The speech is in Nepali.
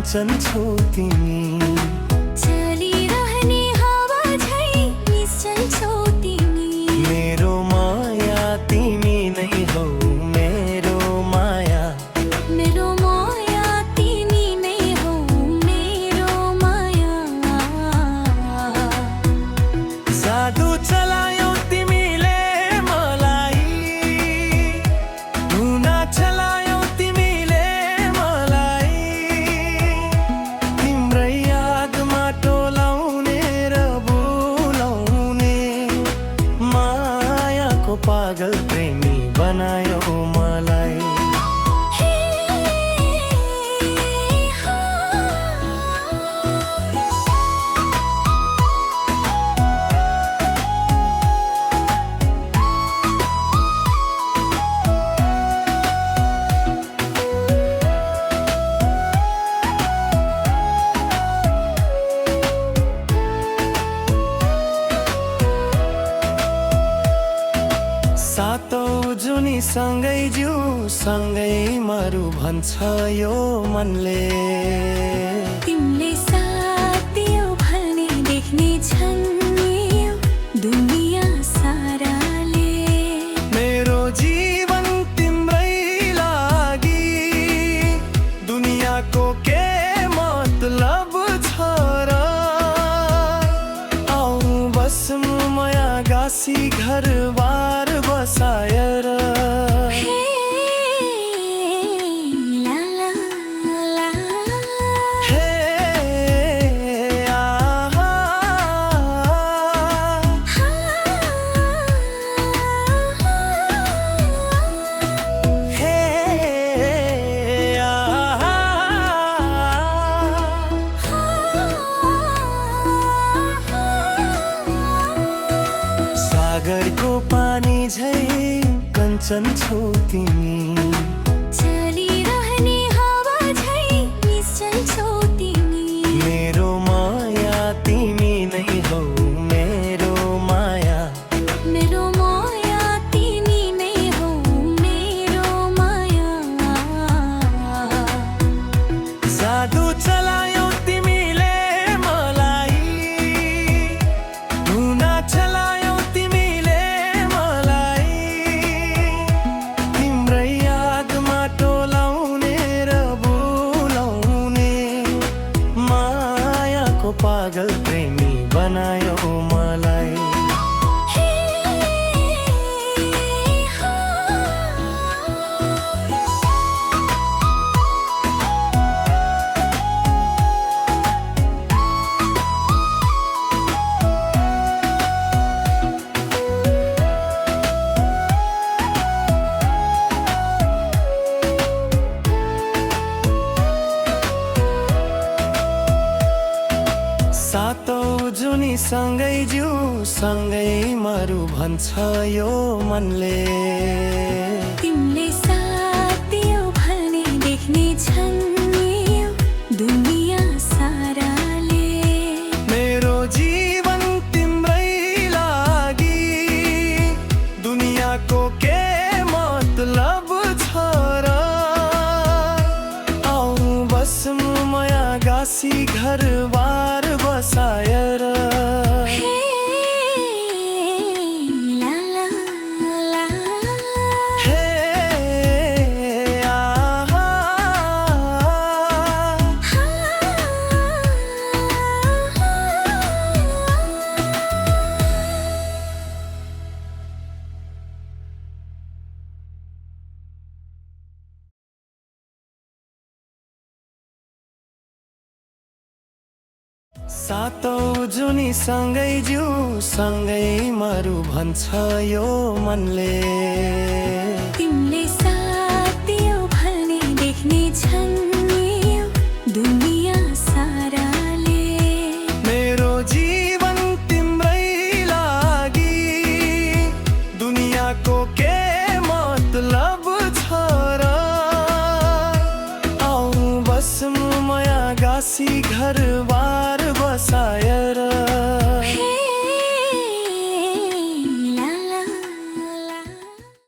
कंचन छौ तिमी, चलिरहने हावा झै निश्चल छौ तिमी। मेरो माया तिमी नै हौ, मेरो माया, मेरो माया तिमी नै हौ, मेरो माया। जादु चलायौ तिमीले मलाई, धुना चलायौ तिमीले मलाई, तिम्रै यादमा टोलाउने र बोलाउने, मायाको पागल प्रेमी बनायो मलाई। सातौं जुनी सँगै जिउ सँगै मरु भन्छ यो मनले, तिमीले साथ दियौ भने देख्ने छन् यो दुनिया साराले। मेरो जीवन तिम्रै लागि, दुनियाको के मतलब छ र? आऊ बसौँ माया गाँसी घरबार बसाएर। ला ला ला हे आहा, हे आहा। सागरको पानी झै कंचन छौ तिमी, चलिरहने हावा झै निश्चल छौ तिमी। मेरो माया तिमी नै हौ, मेरो माया, मेरो माया तिमी नै हौ, मेरो माया। जादु चलायौ तिमीले मलाई, धुना चलायौ तिमीले मलाई, तिम्रै यादमा टोलाउने र बोलाउने, मायाको पागल प्रेमी बनायो मलाई। सातौं जुनी सँगै जिउ सँगै मरु भन्छ यो मनले, तिमीले साथ दियौ भने देख्ने छन् यो दुनिया साराले। मेरो जीवन तिम्रै लागि, दुनियाको के मतलब छ र? आऊ बसौँ माया गाँसी घरबार बसाएर। ला ला ला हे आहा, सातौं जुनी सँगै जिउ सँगै मरु भन्छ यो मनले, तिमीले साथ दियौ भने देख्ने छन् यो दुनिया साराले। मेरो जीवन तिम्रै लागि, दुनियाको के मतलब छ र? आऊ बसौँ माया गाँसी घरबार बसाएर।